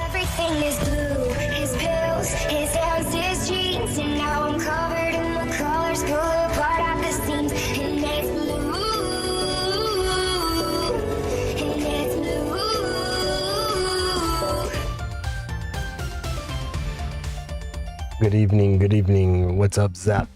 Everything is blue, his pills, his hands, his jeans, and now I'm covered in the colors, pull apart at the seams, and it's blue, and it's blue. Good evening, good evening. What's up, Zap?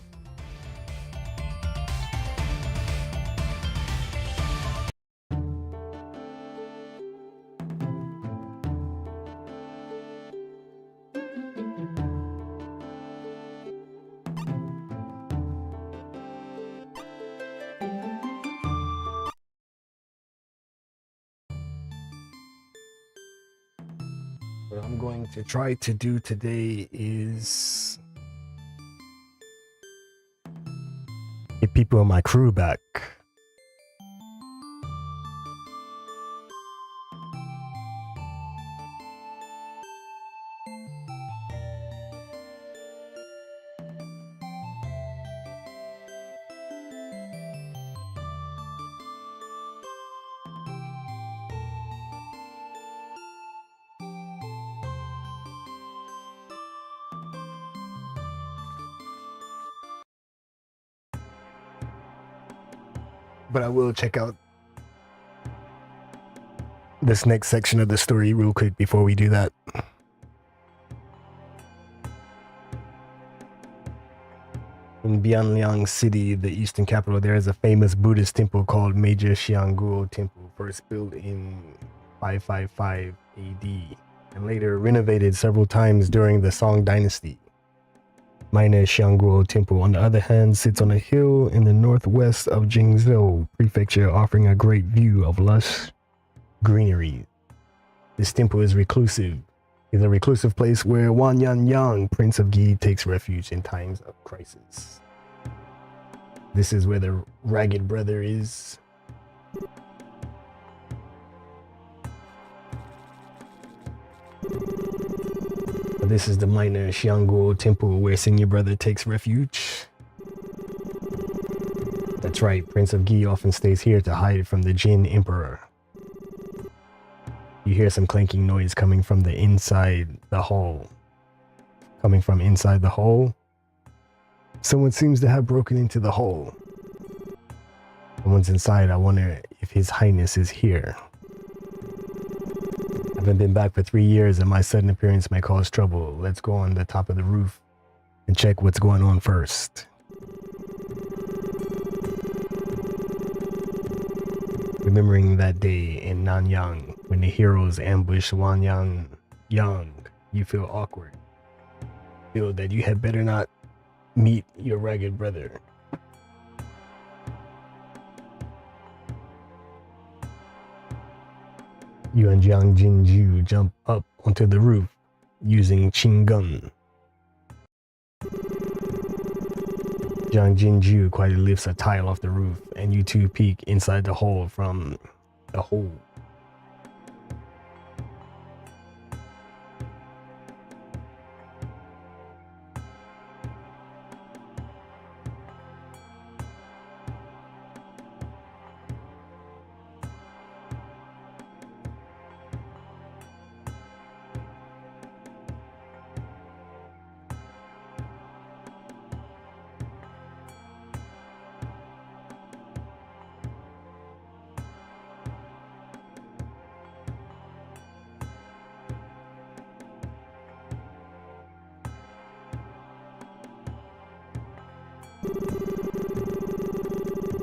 What I'm going to try to do today is get people in my crew back. But I will check out this next section of the story real quick before we do that. In Bianliang City, the eastern capital, there is a famous Buddhist temple called Major Xiang'guo Temple, first built in 555 AD and later renovated several times during the Song Dynasty. Minor Xiang'guo Temple, on the other hand, sits on a hill in the northwest of Jianghu Prefecture, offering a great view of lush greenery. This temple is a reclusive place where Wanyan, Prince of Gi, takes refuge in times of crisis. This is where the Ragged Brother is. This is the minor Xiang'guo Temple where Senior Brother takes refuge. That's right, Prince of Gi often stays here to hide from the Jin Emperor. You hear some clanking noise coming from the inside the hall. Coming from inside the hall? Someone seems to have broken into the hall. Someone's inside. I wonder if His Highness is here. I haven't been back for 3 years and my sudden appearance may cause trouble. Let's go on the top of the roof and check what's going on first. Remembering that day in Nanyang when the heroes ambushed Wanyan, you feel awkward. Feel that you had better not meet your Ragged Brother. You and Jiang Jinju jump up onto the roof using Qinggun. Jiang Jinju quietly lifts a tile off the roof and you two peek inside the hole from the hole.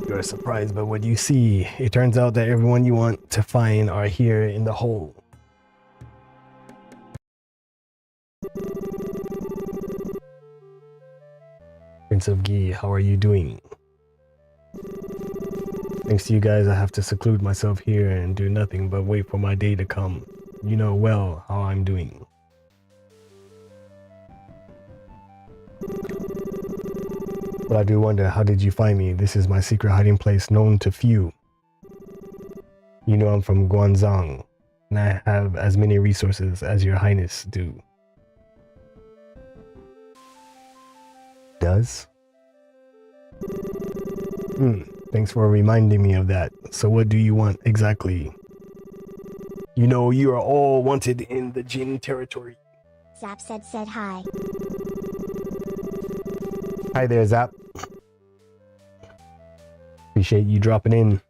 You're surprised by what you see. It turns out that everyone you want to find are here in the hole. Prince of Gi, how are you doing? Thanks to you guys, I have to seclude myself here and do nothing but wait for my day to come. You know well how I'm doing. But I do wonder, how did you find me? This is my secret hiding place known to few. You know I'm from Guanzhong, and I have as many resources as your highness do. Does? Thanks for reminding me of that. So what do you want exactly? You know you are all wanted in the Jin territory. Zap said hi. Hi there, Zap. Appreciate you dropping in.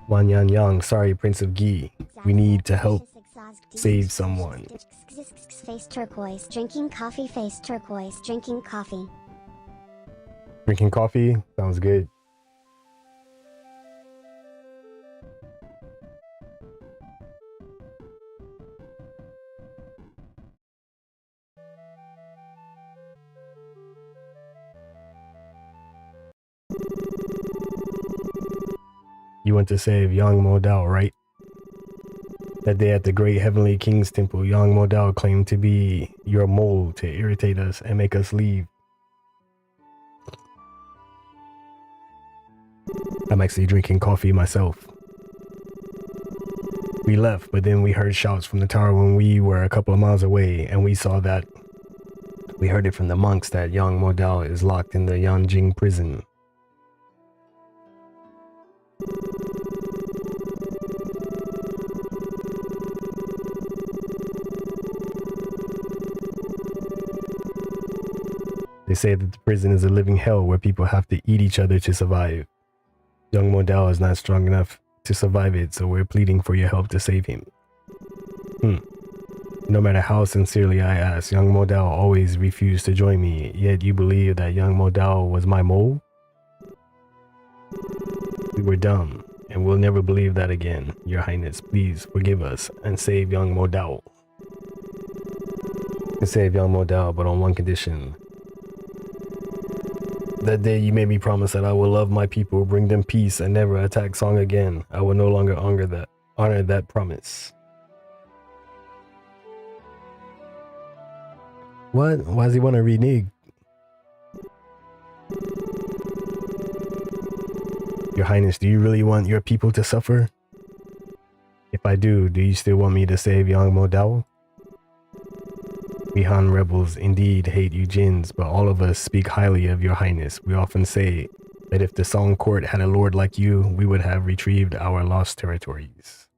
Wan Yan Yang, sorry, Prince of Gi. We need to help save someone. Face turquoise, drinking coffee, face turquoise, drinking coffee. Drinking coffee? Sounds good. You went to save Xiang'guo Dao, right? That day at the Great Heavenly King's Temple, Xiang'guo Dao claimed to be your mole to irritate us and make us leave. I'm actually drinking coffee myself. We left, but then we heard shouts from the tower when we were a couple of miles away, and we saw that. We heard it from the monks that Xiang'guo Dao is locked in the Yanjing prison. They say that the prison is a living hell where people have to eat each other to survive. Xiang'guo Dao is not strong enough to survive it, so we're pleading for your help to save him. No matter how sincerely I ask, Xiang'guo Dao always refused to join me, yet you believe that Xiang'guo Dao was my mole? We were dumb, and we'll never believe that again. Your Highness, please forgive us and save Xiang'guo Dao. To save Xiang'guo Dao, but on one condition. That day you made me promise that I will love my people, bring them peace, and never attack Song again. I will no longer honor that promise. What? Why does he want to renege? Your Highness, do you really want your people to suffer? If I do you still want me to save Xiang'guo Dao? We Han rebels indeed hate you Jins, but all of us speak highly of your Highness. We often say that if the Song court had a lord like you, we would have retrieved our lost territories.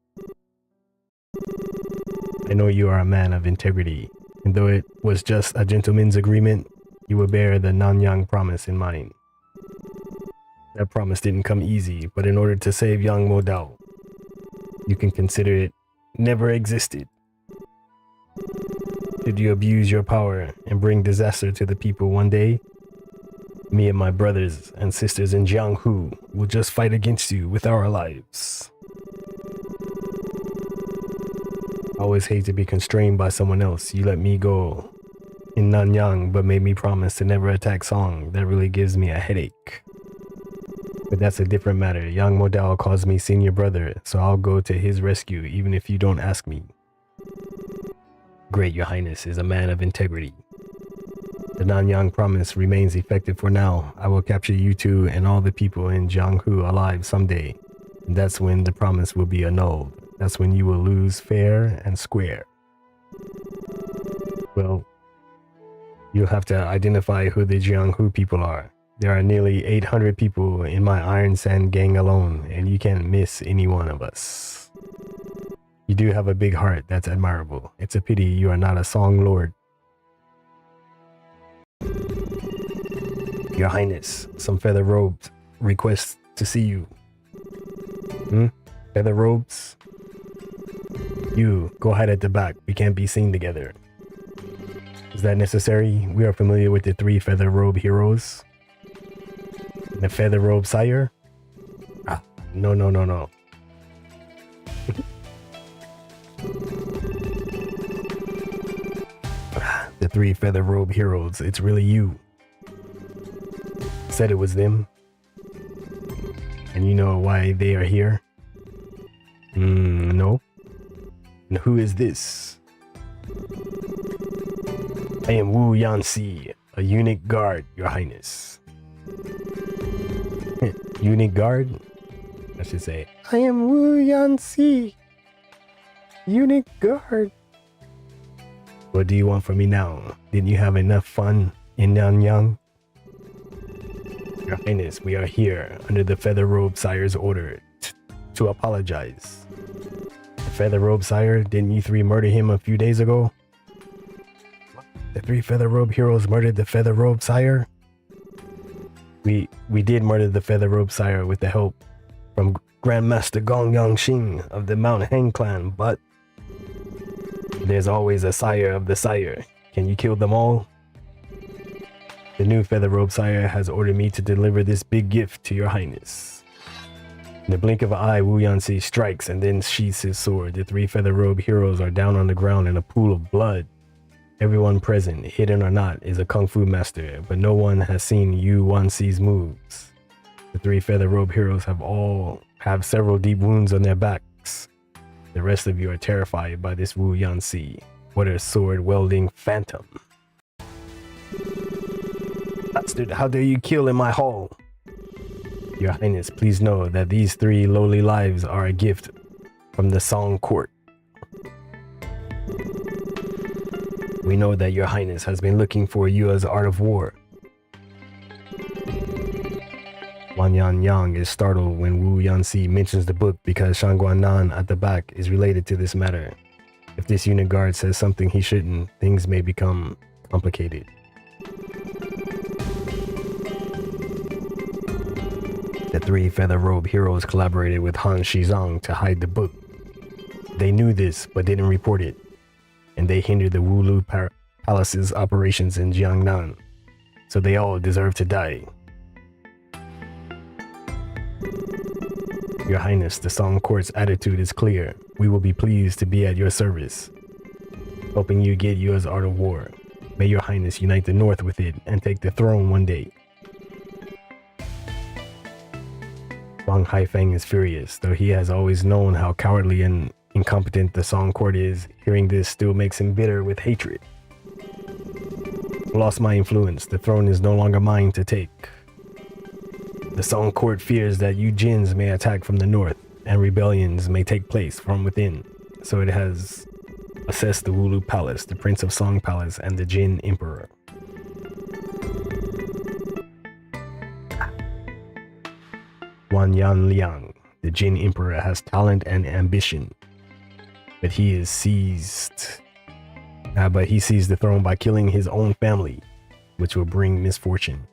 I know you are a man of integrity, and though it was just a gentleman's agreement, you will bear the Nanyang promise in mind. That promise didn't come easy, but in order to save Xiang'guo Dao, you can consider it never existed. Should you abuse your power and bring disaster to the people one day, me and my brothers and sisters in Jianghu will just fight against you with our lives. I always hate to be constrained by someone else. You let me go in Nanyang, but made me promise to never attack Song. That really gives me a headache. But that's a different matter. Xiang'guo Dao calls me senior brother, so I'll go to his rescue even if you don't ask me. Great, Your Highness is a man of integrity. The Nanyang promise remains effective for now. I will capture you two and all the people in Jianghu alive someday. And that's when the promise will be annulled. That's when you will lose fair and square. Well, you'll have to identify who the Jianghu people are. There are nearly 800 people in my Iron Sand gang alone, and you can't miss any one of us. You do have a big heart, that's admirable. It's a pity you are not a Song Lord. Your Highness, some feather robes request to see you. Feather robes? You, go hide at the back. We can't be seen together. Is that necessary? We are familiar with the 3 feather robe heroes. The feather robe sire? No. The 3 feather robe heroes, it's really you. Said it was them. And you know why they are here? No. And who is this? I am Wu Yanxi, a eunuch guard, Your Highness. Eunuch guard? I should say, I am Wu Yanxi, eunuch guard. What do you want from me now? Didn't you have enough fun in Nanyang? Your Highness, we are here under the Feather Robe Sire's order to apologize. The Feather Robe Sire, didn't you three murder him a few days ago? The three Feather Robe heroes murdered the Feather Robe Sire? We did murder the Feather Robe Sire with the help from Grandmaster Gong Yangxing of the Mount Heng clan, but there's always a Sire of the Sire. Can you kill them all? The new Feather Robe Sire has ordered me to deliver this big gift to your Highness. In the blink of an eye, Wu Yanxi strikes and then sheathes his sword. The three Feather Robe heroes are down on the ground in a pool of blood. Everyone present, hidden or not, is a kung fu master, but no one has seen Yu Wanxi's moves. The three Feather Robe heroes have several deep wounds on their backs. The rest of you are terrified by this Wu Yanxi. What a sword-wielding phantom. Bastard, how dare you kill in my hall? Your Highness, please know that these three lowly lives are a gift from the Song Court. We know that your Highness has been looking for Yue's art of war. Wan Yan Yang is startled when Wu Yanxi mentions the book because Xiang'guo Nan at the back is related to this matter. If this unit guard says something he shouldn't, things may become complicated. The three Feather Robe heroes collaborated with Han Shizang to hide the book. They knew this but didn't report it, and they hindered the Wulu Palace's operations in Jiangnan, so they all deserve to die. Your Highness, the Song Court's attitude is clear. We will be pleased to be at your service, helping you get Yue's art of war. May your Highness unite the North with it and take the throne one day. Wang Haifeng is furious, though he has always known how cowardly and incompetent the Song Court is. Hearing this still makes him bitter with hatred. Lost my influence. The throne is no longer mine to take. The Song Court fears that Yu Jins may attack from the north, and rebellions may take place from within, so it has assessed the Wulu Palace, the Prince of Song Palace, and the Jin Emperor. Wan Yan Liang, the Jin Emperor, has talent and ambition, but he seized the throne by killing his own family, which will bring misfortune.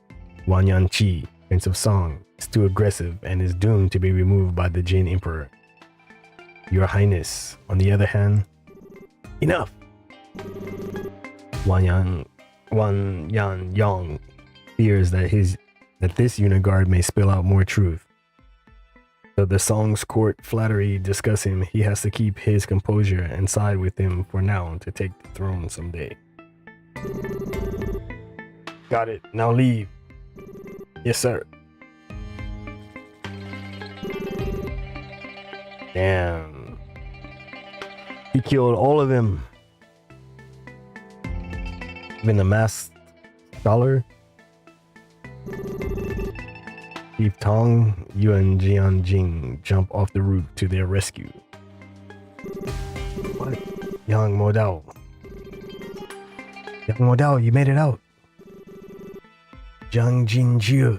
Wan Yan Qi, Prince of Song, is too aggressive and is doomed to be removed by the Jin Emperor. Your Highness, on the other hand, enough! Wan Yan Yang fears that this unit guard may spill out more truth. Though the Song's court flattery discuss him, he has to keep his composure and side with him for now to take the throne someday. Got it. Now leave. Yes, sir. Damn. He killed all of them. Even the masked scholar. Chief Tong, Yu and Jianjing jump off the roof to their rescue. What? Yang Modao. Yang Modao, you made it out. Zhang Jinjiu.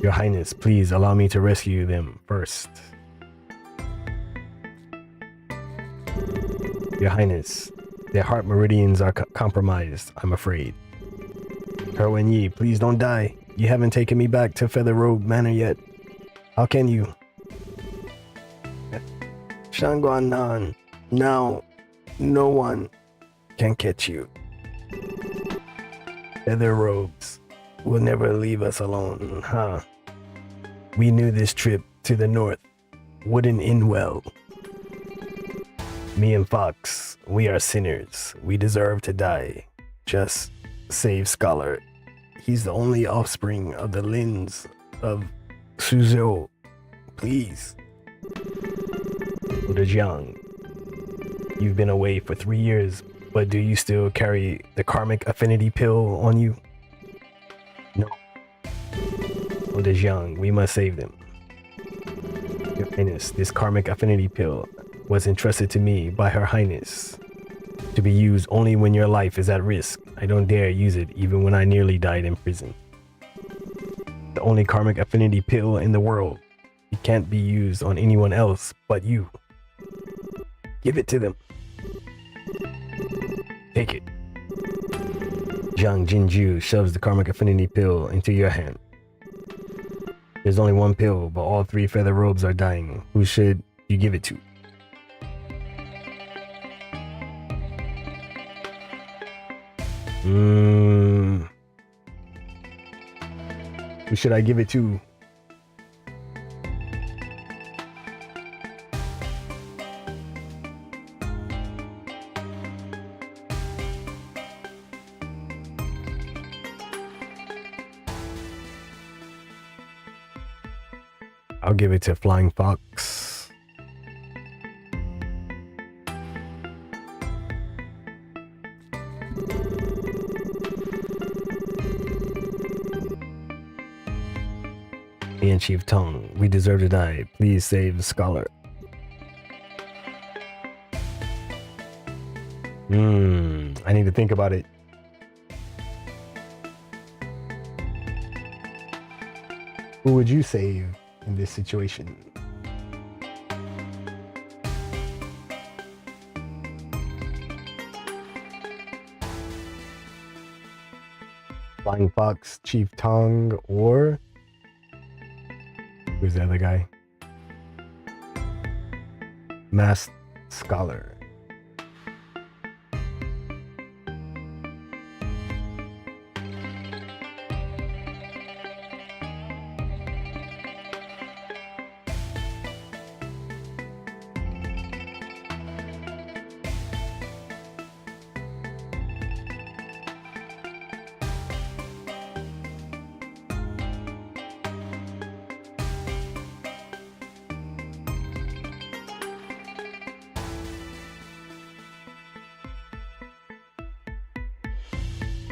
Your Highness, please allow me to rescue them first. Your Highness, their heart meridians are compromised, I'm afraid. He Wenyi, please don't die. You haven't taken me back to Feather Robe Manor yet. How can you? Xiang'guo Nan, now no one can catch you. Feather Robes will never leave us alone, huh? We knew this trip to the north wouldn't end well. Me and Fox, we are sinners. We deserve to die. Just save Scholar. He's the only offspring of the lins of Suzhou. Please. Oda Jiang, you've been away for 3 years, but do you still carry the karmic affinity pill on you? No. Oda Jiang, we must save them. Your Highness, this karmic affinity pill was entrusted to me by Her Highness to be used only when your life is at risk. I don't dare use it even when I nearly died in prison. The only karmic affinity pill in the world. It can't be used on anyone else but you. Give it to them. Take it. Jiang Jinju shoves the karmic affinity pill into your hand. There's only one pill, but all 3 feather robes are dying. Who should you give it to? Who should I give it to? I'll give it to Flying Fox. Me and Chief Tong, we deserve to die. Please save the scholar. I need to think about it. Who would you save in this situation? Flying Fox, Chief Tong, or who's the other guy? Masked Scholar.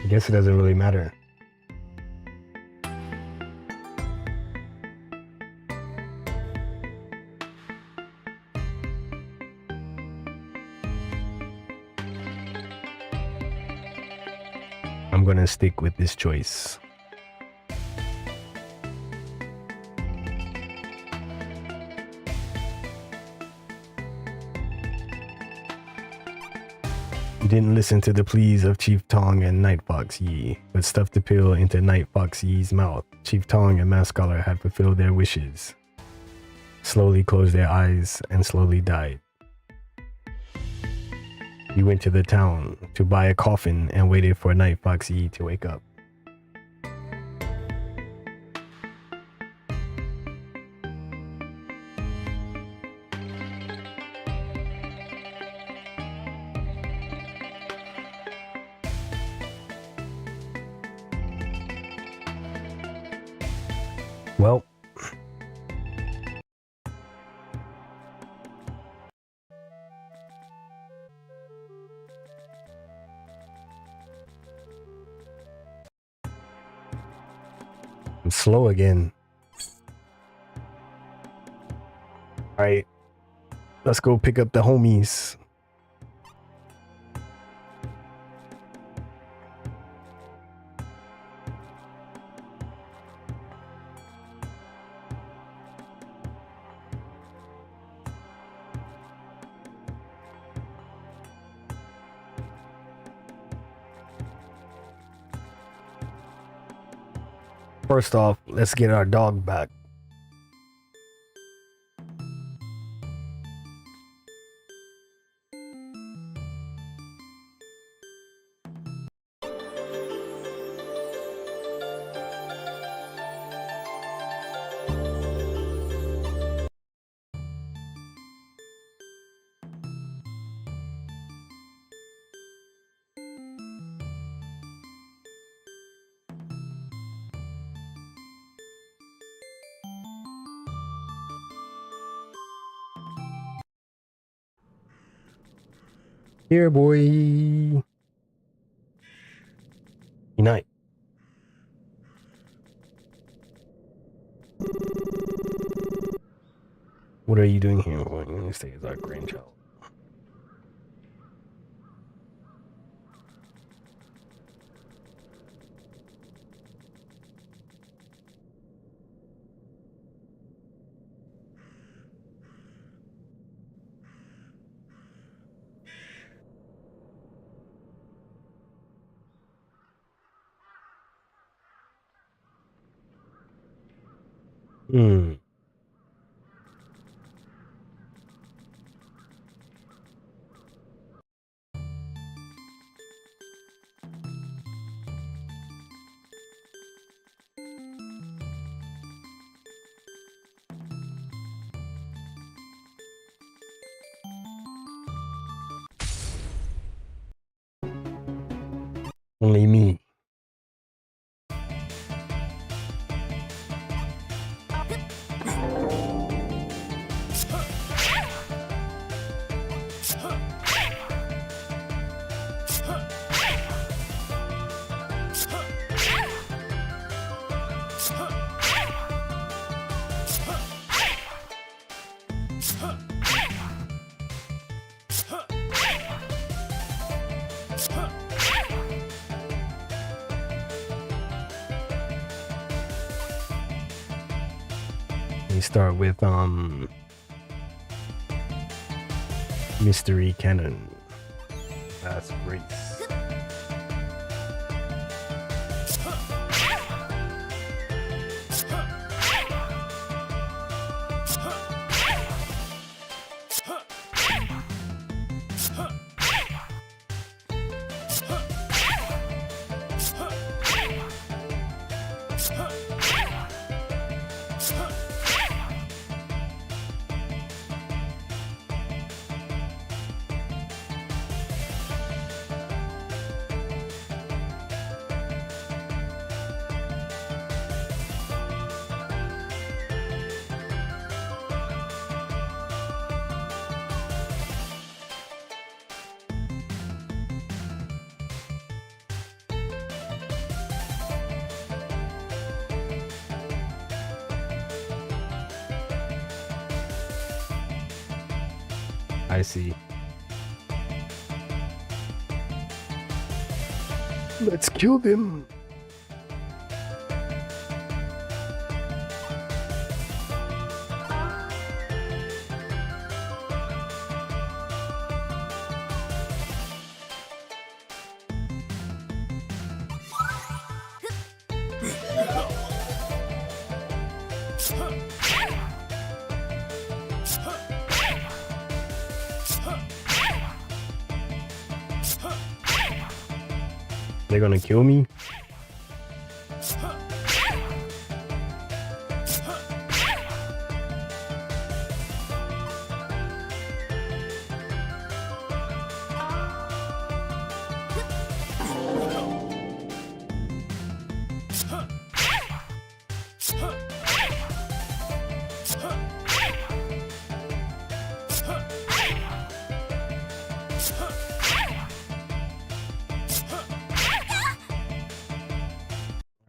I guess it doesn't really matter. I'm gonna stick with this choice. You didn't listen to the pleas of Chief Tong and Night Fox Yi, but stuffed the pill into Night Fox Yi's mouth. Chief Tong and Masked Scholar had fulfilled their wishes, slowly closed their eyes, and slowly died. You went to the town to buy a coffin and waited for Night Fox Yi to wake up. Well, I'm slow again. Alright, let's go pick up the homies. First off, let's get our dog back. Here, boy. Unite. What are you doing here? Well, you're gonna stay as our grandchild. Hmm. Only me. We start with mystery cannon. That's great. I see. Let's kill them. They're gonna kill me?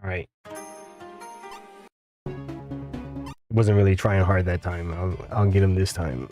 Alright. Wasn't really trying hard that time. I'll get him this time.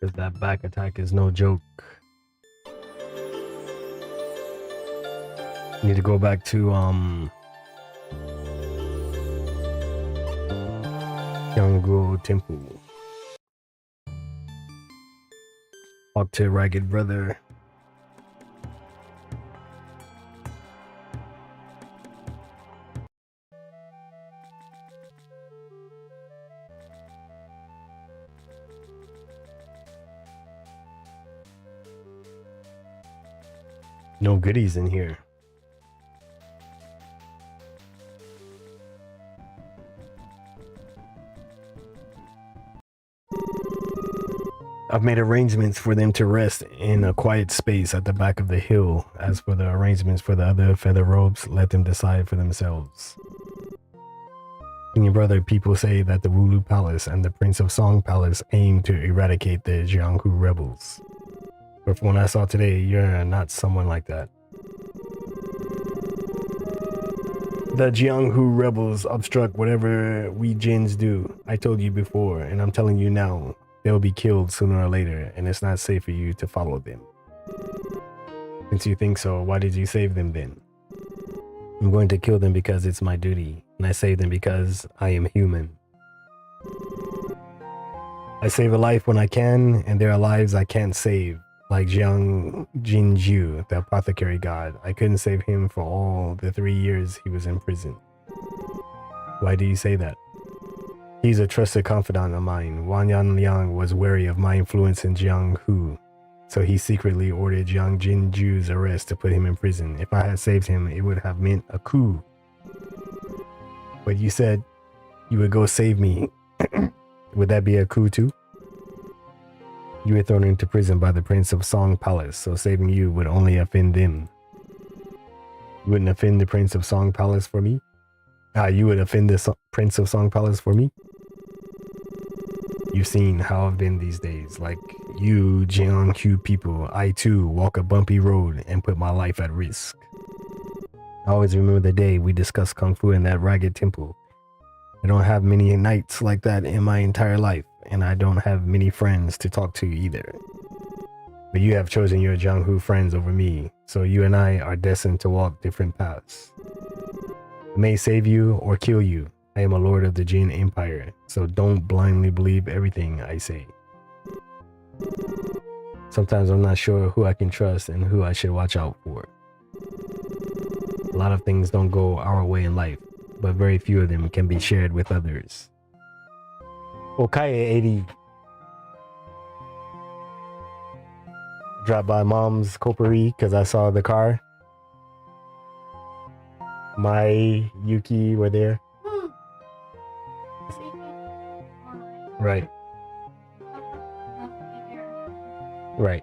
Because that back attack is no joke. Need to go back to Xiang'guo temple. Talk to Ragged Brother. No goodies in here. I've made arrangements for them to rest in a quiet space at the back of the hill. As for the arrangements for the other feather robes, let them decide for themselves. Senior brother, people say that the Wulu Palace and the Prince of Song Palace aim to eradicate the Jianghu rebels. But from what I saw today, you're not someone like that. The Jianghu rebels obstruct whatever we Jins do. I told you before, and I'm telling you now. They'll be killed sooner or later, and it's not safe for you to follow them. Since you think so, why did you save them then? I'm going to kill them because it's my duty, and I save them because I am human. I save a life when I can, and there are lives I can't save, like Jianghu, the apothecary god. I couldn't save him for all the 3 years he was in prison. Why do you say that? He's a trusted confidant of mine. Wang Yanliang was wary of my influence in Jianghu, so he secretly ordered Jiang Jinju's arrest to put him in prison. If I had saved him, it would have meant a coup. But you said you would go save me. Would that be a coup too? You were thrown into prison by the Prince of Song Palace, so saving you would only offend them. You wouldn't offend the Prince of Song Palace for me? You would offend the Prince of Song Palace for me? You've seen how I've been these days. Like you Jianghu people, I too walk a bumpy road and put my life at risk. I always remember the day we discussed Kung Fu in that ragged temple. I don't have many nights like that in my entire life, and I don't have many friends to talk to either. But you have chosen your Jianghu friends over me, so you and I are destined to walk different paths. I may save you or kill you. I am a lord of the Jin Empire, so don't blindly believe everything I say. Sometimes I'm not sure who I can trust and who I should watch out for. A lot of things don't go our way in life, but very few of them can be shared with others. Okaye 80. Dropped by mom's Kopari because I saw the car. My Yuki were there. Right. Right.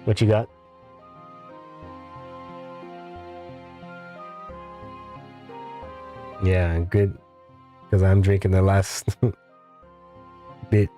What you got? Yeah, good. Because I'm drinking the last bit.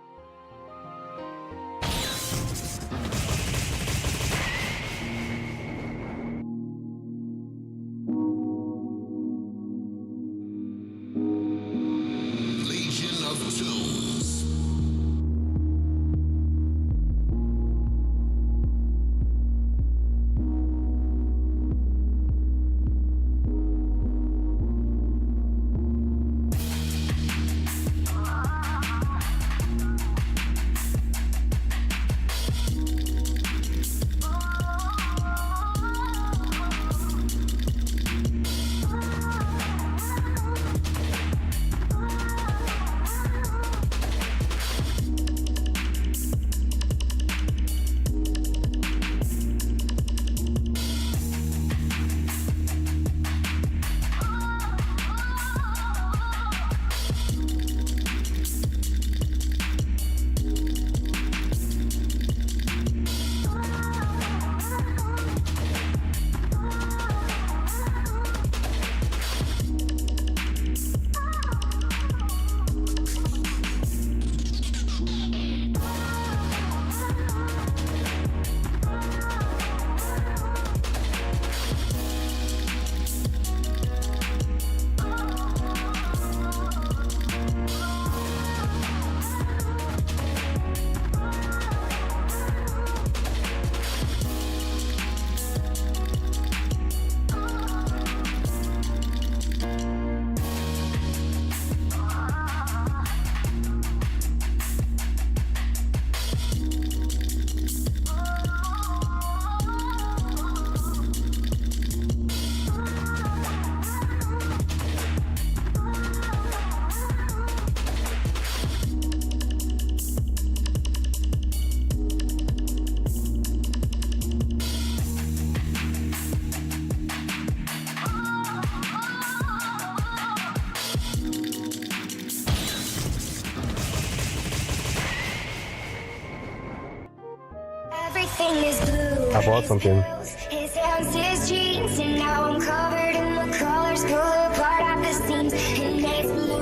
I bought something. His hands, his jeans, and now I'm covered in the colors, pull apart at the seams, and it's blue.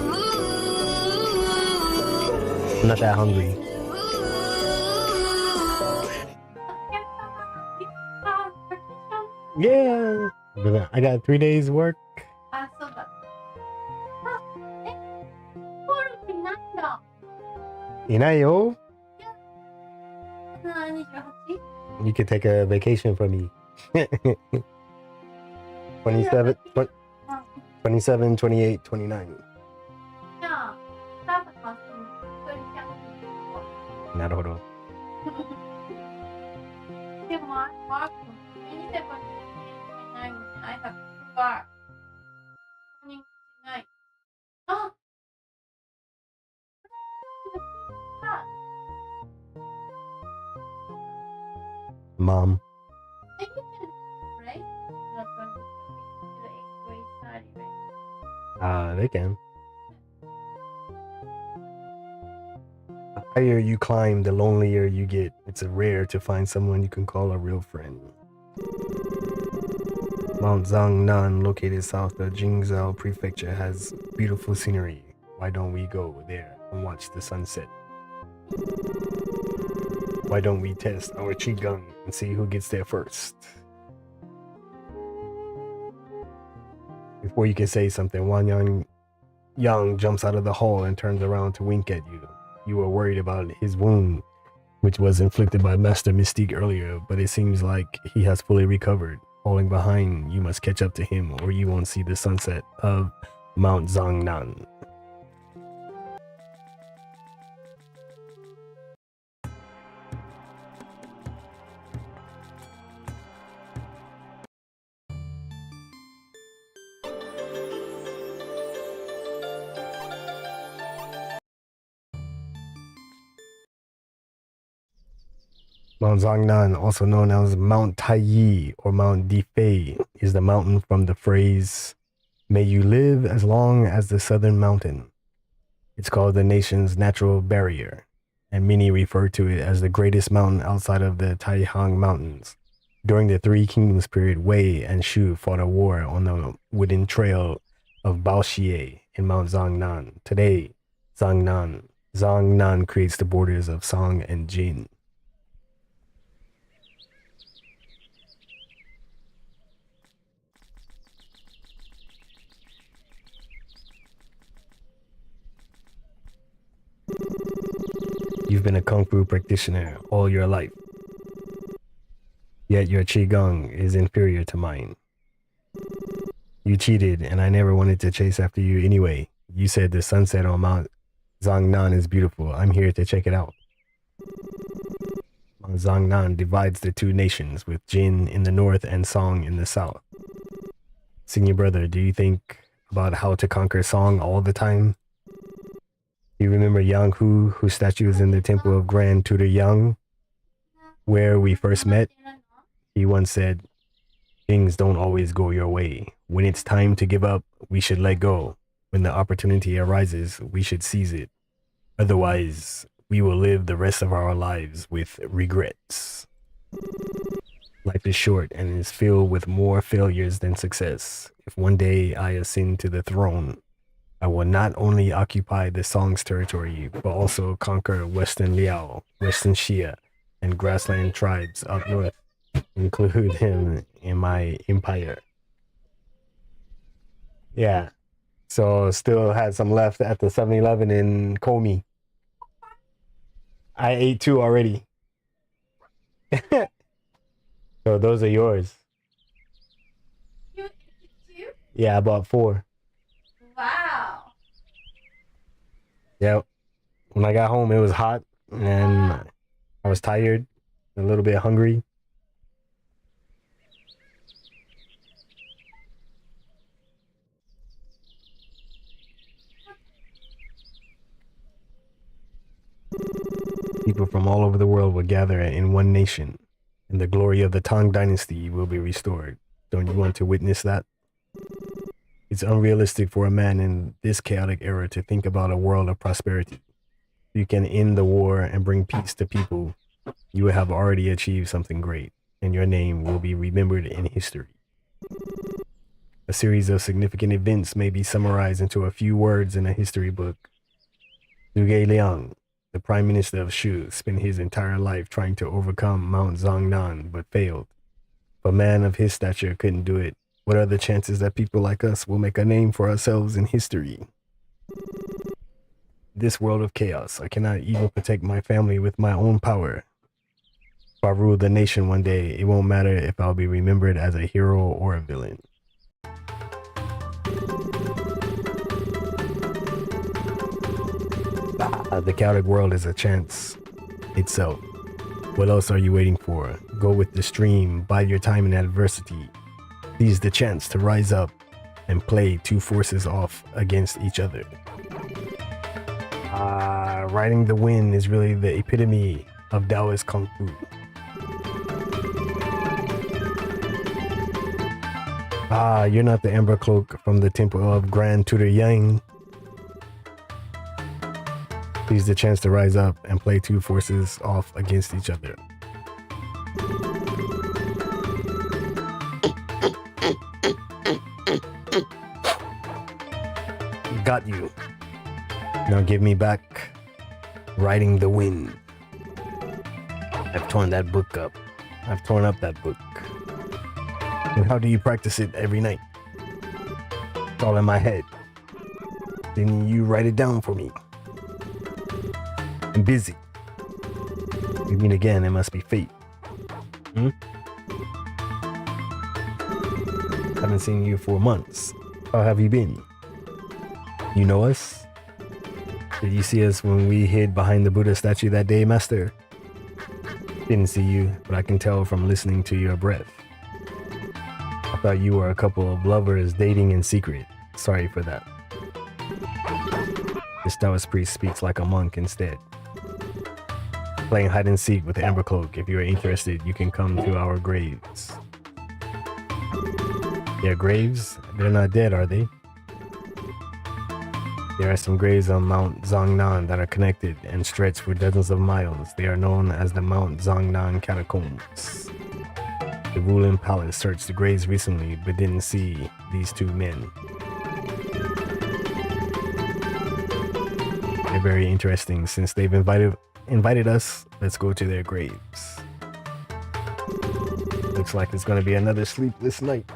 I'm not that hungry. Yeah. I got 3 days work. あ、そうだ。あ、コオロギいないんだ。いないよ. 28? You could take a vacation from me. 27, 27, 28, 29. じゃあ、スタートからするの一人キャンプなるほど。でも、マーク、27 I have bar. Morning tonight. あMom. And you can, right? Not going to the 8th grade study, right? They can. The higher you climb, the lonelier you get. It's rare to find someone you can call a real friend. Mount Xiang'nan, located south of Jianghu Prefecture, has beautiful scenery. Why don't we go there and watch the sunset? Why don't we test our qigong and see who gets there first? Before you can say something, Wang Yang jumps out of the hall and turns around to wink at you. You were worried about his wound, which was inflicted by Master Mystique earlier, but it seems like he has fully recovered. Falling behind, you must catch up to him or you won't see the sunset of Mount Xiang'nan. Mount Xiang'nan, also known as Mount Taiyi or Mount Difei, is the mountain from the phrase, "May you live as long as the southern mountain." It's called the nation's natural barrier, and many refer to it as the greatest mountain outside of the Taihang Mountains. During the Three Kingdoms period, Wei and Shu fought a war on the wooden trail of Baoxie in Mount Xiang'nan. Today, Xiang'nan creates the borders of Song and Jin. You've been a Kung Fu practitioner all your life, yet your Qigong is inferior to mine. You cheated, and I never wanted to chase after you anyway. You said the sunset on Mount Xiang'nan is beautiful. I'm here to check it out. Mount Xiang'nan divides the two nations, with Jin in the north and Song in the south. Senior brother, do you think about how to conquer Song all the time? You remember Jianghu, whose statue is in the temple of Grand Tutor Yang, where we first met? He once said, "Things don't always go your way. When it's time to give up, we should let go. When the opportunity arises, we should seize it. Otherwise, we will live the rest of our lives with regrets." Life is short and is filled with more failures than success. If one day I ascend to the throne, I will not only occupy the Song's territory, but also conquer Western Liao, Western Xia, and grassland tribes up north, include him in my empire. Yeah, so still had some left at the 7-Eleven in Komi. I ate 2 already. So those are yours. You ate too? Yeah, I bought 4. Wow. Yep. When I got home, it was hot and I was tired, a little bit hungry. People from all over the world will gather in one nation, and the glory of the Tang Dynasty will be restored. Don't you want to witness that? It's unrealistic for a man in this chaotic era to think about a world of prosperity. You can end the war and bring peace to people. You will have already achieved something great. and your name will be remembered in history. A series of significant events may be summarized into a few words in a history book. Zhuge Liang, the Prime Minister of Shu, spent his entire life trying to overcome Mount Zongnan but failed. If a man of his stature couldn't do it, what are the chances that people like us will make a name for ourselves in history? This world of chaos, I cannot even protect my family with my own power. If I rule the nation one day, it won't matter if I'll be remembered as a hero or a villain. The chaotic world is a chance itself. What else are you waiting for? Go with the stream, bide your time in adversity. Seize the chance to rise up and play two forces off against each other. Riding the wind is really the epitome of Taoist Kung Fu. You're not the Amber Cloak from the Temple of Grand Tutor Yang. Seize the chance to rise up and play two forces off against each other. Got you. Now give me back Riding the Wind. I've torn that book up. I've torn up that book. And how do you practice it every night? It's all in my head. Then you write it down for me. I'm busy. We meet again, it must be fate. Haven't seen you for months. How have you been? You know us? Did you see us when we hid behind the Buddha statue that day, Master? Didn't see you, but I can tell from listening to your breath. I thought you were a couple of lovers dating in secret. Sorry for that. This Taoist priest speaks like a monk instead. Playing hide and seek with the Amber Cloak. If you are interested, you can come to our graves. Their graves? They're not dead, are they? There are some graves on Mount Zongnan that are connected and stretch for dozens of miles. They are known as the Mount Zongnan Catacombs. The ruling palace searched the graves recently, but didn't see these two men. They're very interesting. Since they've invited us, let's go to their graves. Looks like it's gonna be another sleepless night.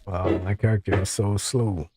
Wow, my character is so slow.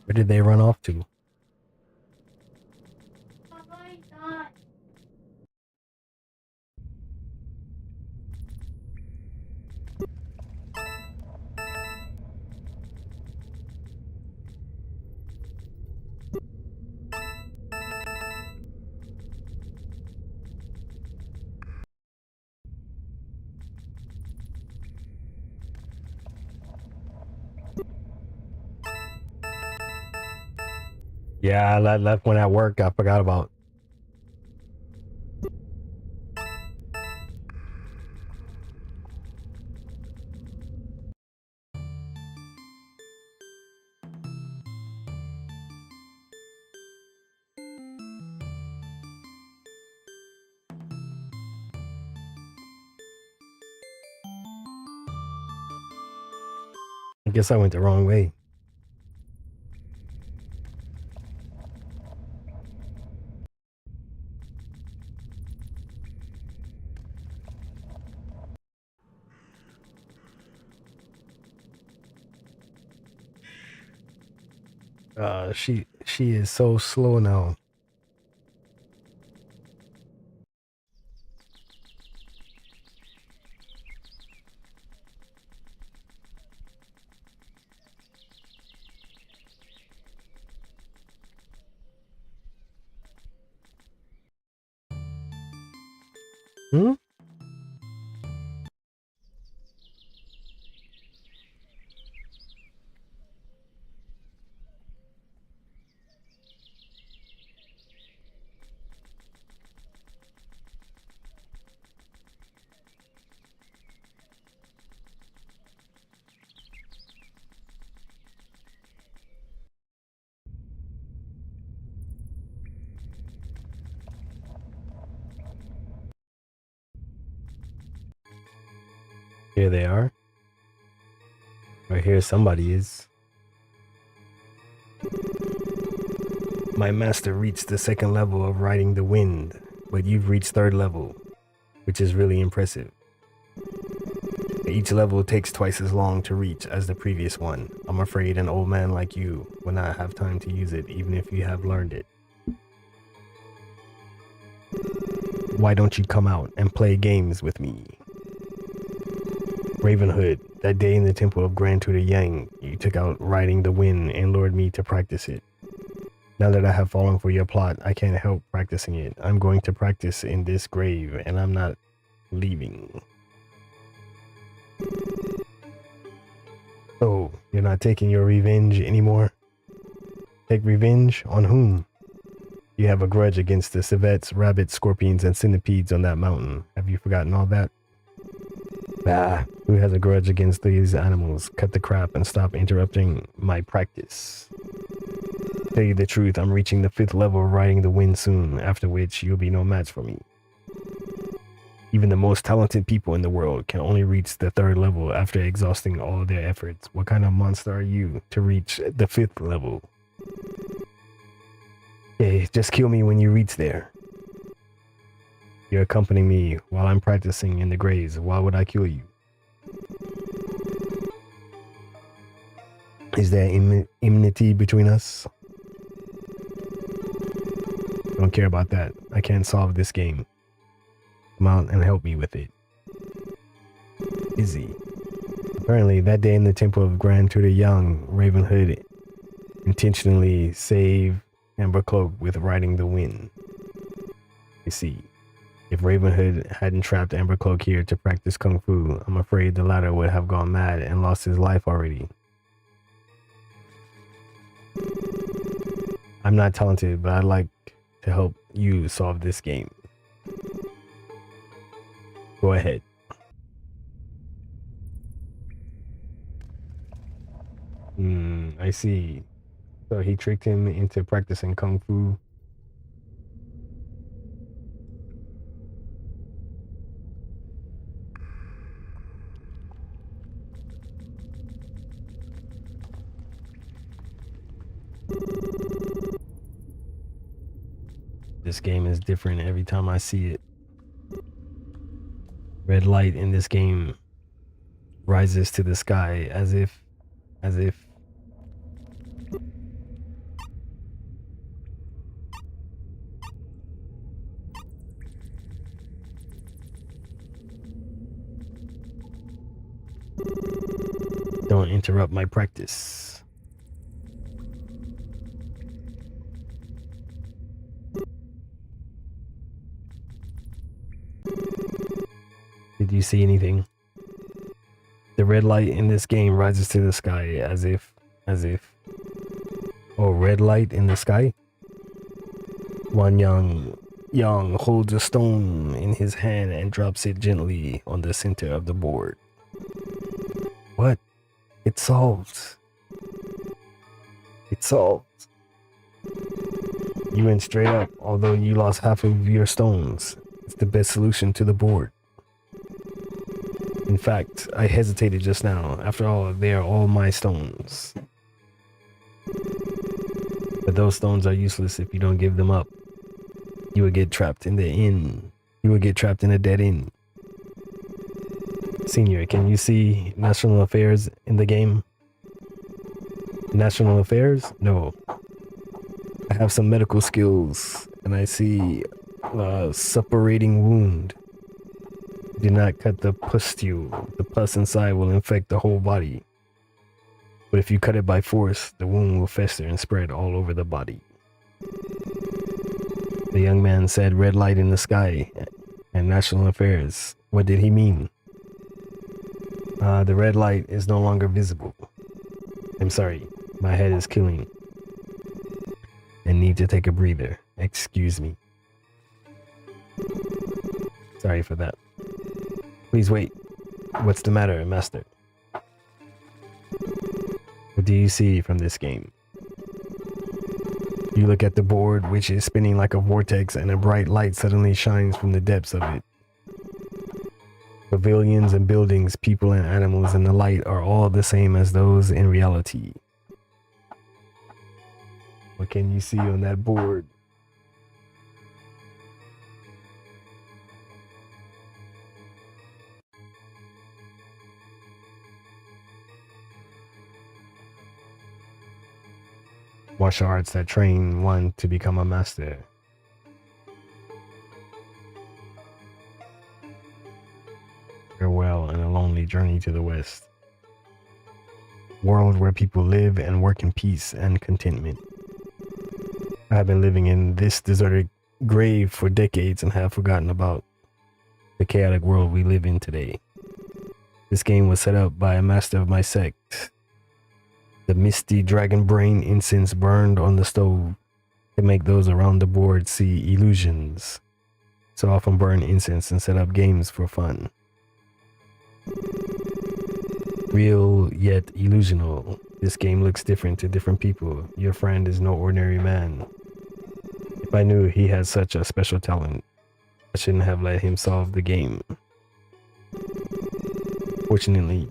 Where did they run off to? Yeah, I left when at work. I forgot about. I guess I went the wrong way. She is so slow now. Hmm? Here they are. Or here somebody is. My master reached the second level of riding the wind, but you've reached third level, which is really impressive. Each level takes twice as long to reach as the previous one. I'm afraid an old man like you will not have time to use it even if you have learned it. Why don't you come out and play games with me? Ravenhood, that day in the temple of Grand Tutor Yang, you took out riding the wind and lured me to practice it. Now that I have fallen for your plot, I can't help practicing it. I'm going to practice in this grave and I'm not leaving. So, you're not taking your revenge anymore? Take revenge on whom? You have a grudge against the civets, rabbits, scorpions, and centipedes on that mountain. Have you forgotten all that? Ah, who has a grudge against these animals? Cut the crap and stop interrupting my practice. Tell you the truth, I'm reaching the 5th level of riding the wind soon, after which you'll be no match for me. Even the most talented people in the world can only reach the 3rd level after exhausting all their efforts. What kind of monster are you to reach the 5th level? Okay, just kill me when you reach there. You're accompanying me while I'm practicing in the graves. Why would I kill you? Is there enmity between us? Don't care about that. I can't solve this game. Come out and help me with it. Izzy. Apparently, that day in the temple of Grand Tutor Yang, Ravenhood intentionally saved Amber Cloak with riding the wind. You see, if Ravenhood hadn't trapped Amber Cloak here to practice Kung Fu, I'm afraid the latter would have gone mad and lost his life already. I'm not talented, but I'd like to help you solve this game. Go ahead. I see. So he tricked him into practicing Kung Fu. This game is different every time I see it. Red light in this game rises to the sky as if don't interrupt my practice. Did you see anything? The red light in this game rises to the sky as if. Oh, red light in the sky? Yang holds a stone in his hand and drops it gently on the center of the board. What? It's solved. It's solved. You went straight up, although you lost half of your stones. It's the best solution to the board. In fact, I hesitated just now. After all, they are all my stones. But those stones are useless if you don't give them up. You will get trapped in the inn. You will get trapped in a dead end. Senior, can you see national affairs in the game? National affairs? No. I have some medical skills, and I see a suppurating wound. Do not cut the pustule. The pus inside will infect the whole body. But if you cut it by force, the wound will fester and spread all over the body. The young man said red light in the sky and national affairs. What did he mean? The red light is no longer visible. I'm sorry, my head is killing. And need to take a breather. Excuse me. Sorry for that. Please wait. What's the matter, master? What do you see from this game? You look at the board, which is spinning like a vortex, and a bright light suddenly shines from the depths of it. Pavilions and buildings, people and animals in the light are all the same as those in reality. What can you see on that board? Martial arts that train one to become a master. Farewell and a lonely journey to the west. World where people live and work in peace and contentment. I have been living in this deserted grave for decades and have forgotten about the chaotic world we live in today. This game was set up by a master of my sect. The misty dragon brain incense burned on the stove to make those around the board see illusions. So often burn incense and set up games for fun. Real yet illusional. This game looks different to different people. Your friend is no ordinary man. If I knew he had such a special talent, I shouldn't have let him solve the game. Fortunately,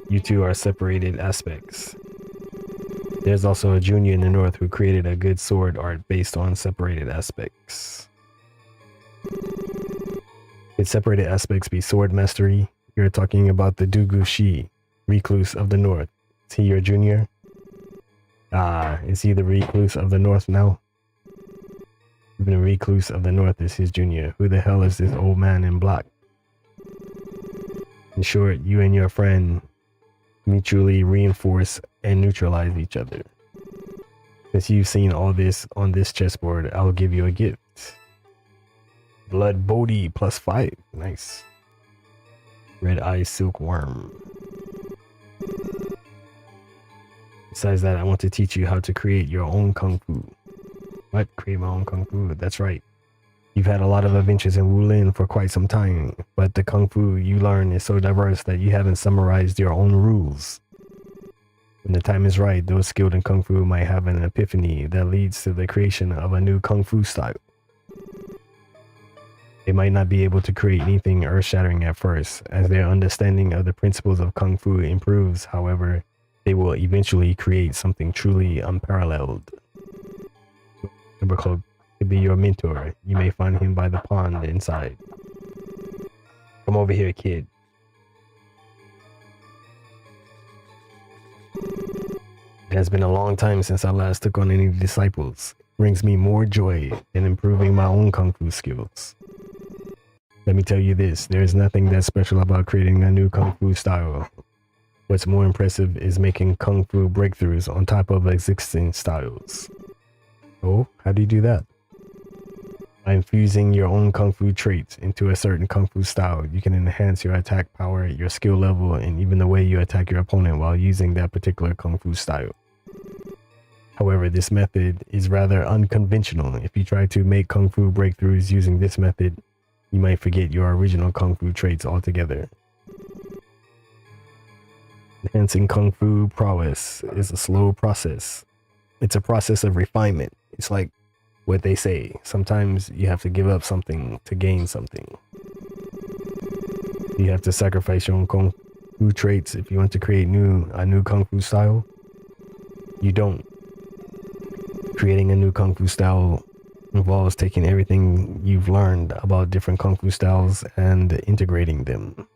you two are separated aspects. There's also a junior in the north who created a good sword art based on separated aspects. Could separated aspects be sword mastery? You're talking about the Dugu Shi, recluse of the north. Is he your junior? Is he the recluse of the north now? Even the recluse of the north is his junior. Who the hell is this old man in black? In short, you and your friend mutually reinforce and neutralize each other. Since you've seen all this on this chessboard, I'll give you a gift. Blood Bodhi +5. Nice. Red Eye Silkworm. Besides that, I want to teach you how to create your own Kung Fu. What? Create my own Kung Fu? That's right. You've had a lot of adventures in Wulin for quite some time, but the Kung Fu you learn is so diverse that you haven't summarized your own rules. When the time is right, those skilled in Kung Fu might have an epiphany that leads to the creation of a new Kung Fu style. They might not be able to create anything earth-shattering at first, as their understanding of the principles of Kung Fu improves. However, they will eventually create something truly unparalleled. Number Club could be your mentor. You may find him by the pond inside. Come over here, kid. It has been a long time since I last took on any disciples. It brings me more joy than improving my own Kung Fu skills. Let me tell you this, there is nothing that special about creating a new Kung Fu style. What's more impressive is making Kung Fu breakthroughs on top of existing styles. Oh, how do you do that? By infusing your own Kung Fu traits into a certain Kung Fu style, you can enhance your attack power, your skill level, and even the way you attack your opponent while using that particular Kung Fu style. However, this method is rather unconventional. If you try to make Kung Fu breakthroughs using this method, you might forget your original Kung Fu traits altogether. Enhancing Kung Fu prowess is a slow process. It's a process of refinement. It's like what they say. Sometimes you have to give up something to gain something. You have to sacrifice your own Kung Fu traits if you want to create a new Kung Fu style. You don't. Creating a new Kung Fu style involves taking everything you've learned about different Kung Fu styles and integrating them.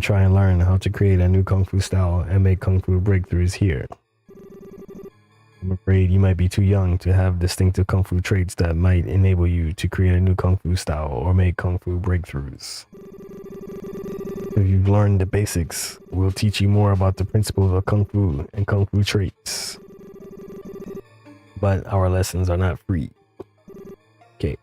try and learn how to create a new kung fu style and make kung fu breakthroughs here. I'm afraid you might be too young to have distinctive kung fu traits that might enable you to create a new kung fu style or make kung fu breakthroughs. If you've learned the basics, we'll teach you more about the principles of kung fu and kung fu traits. But our lessons are not free. Okay.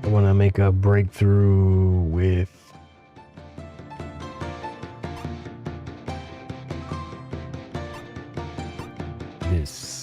I want to make a breakthrough with this.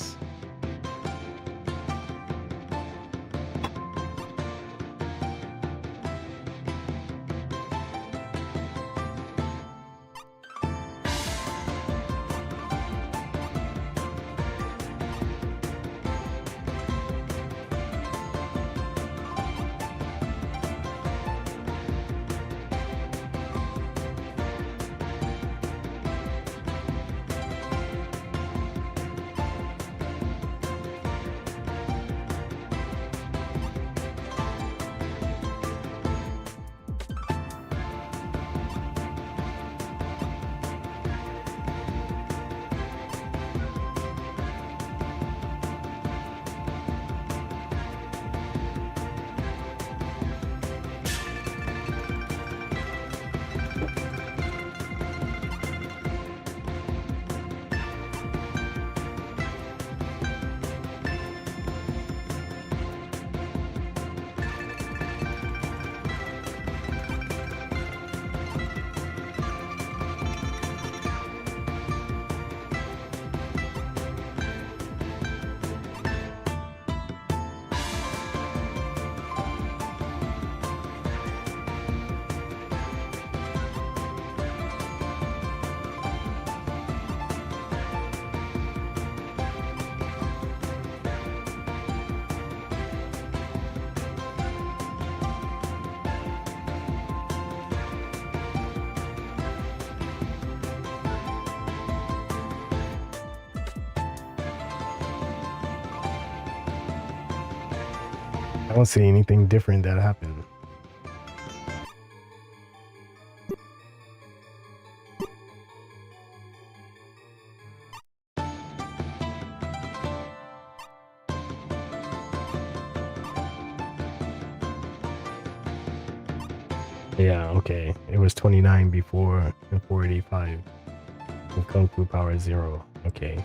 I don't see anything different that happened. Yeah, okay. It was 29 before and 485. And Kung Fu Power 0. Okay.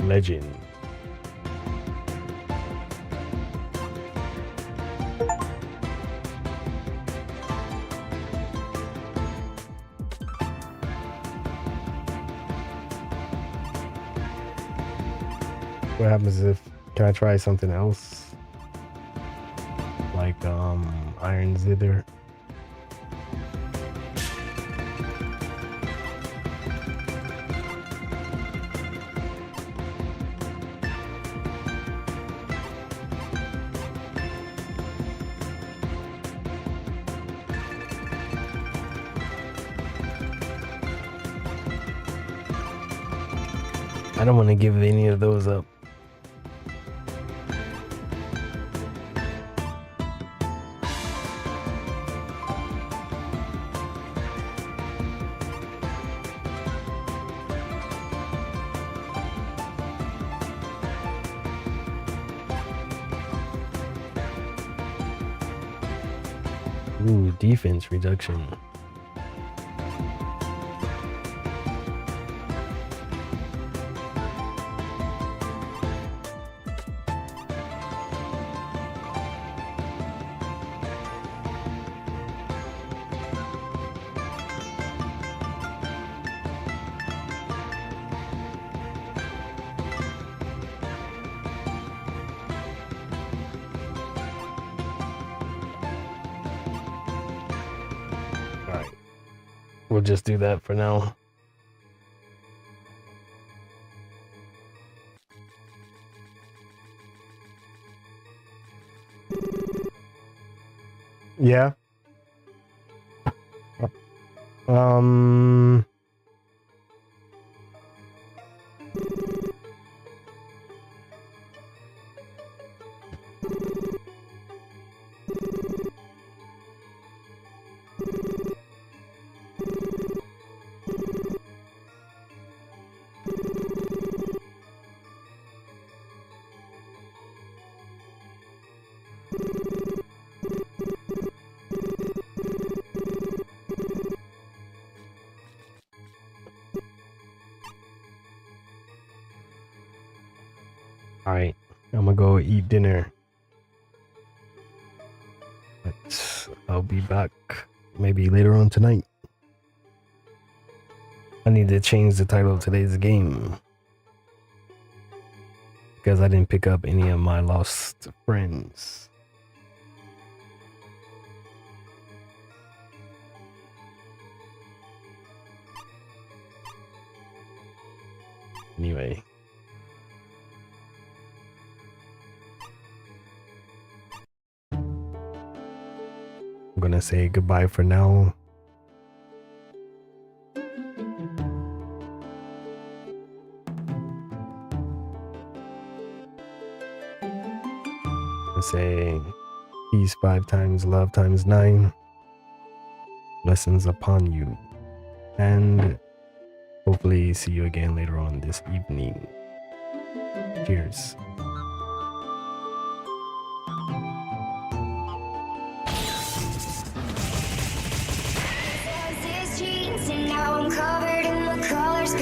Legend. What happens if, can I try something else? Like Iron Zither? I don't want to give any of those up. Ooh, defense reduction. We'll just do that for now. Yeah. Um. All right, I'm gonna go eat dinner. But I'll be back maybe later on tonight. I need to change the title of today's game because I didn't pick up any of my lost friends. Anyway. I'm gonna say goodbye for now. Say peace 5 times, love times 9, blessings upon you, and hopefully see you again later on this evening. Cheers. And now I'm covered in the colors.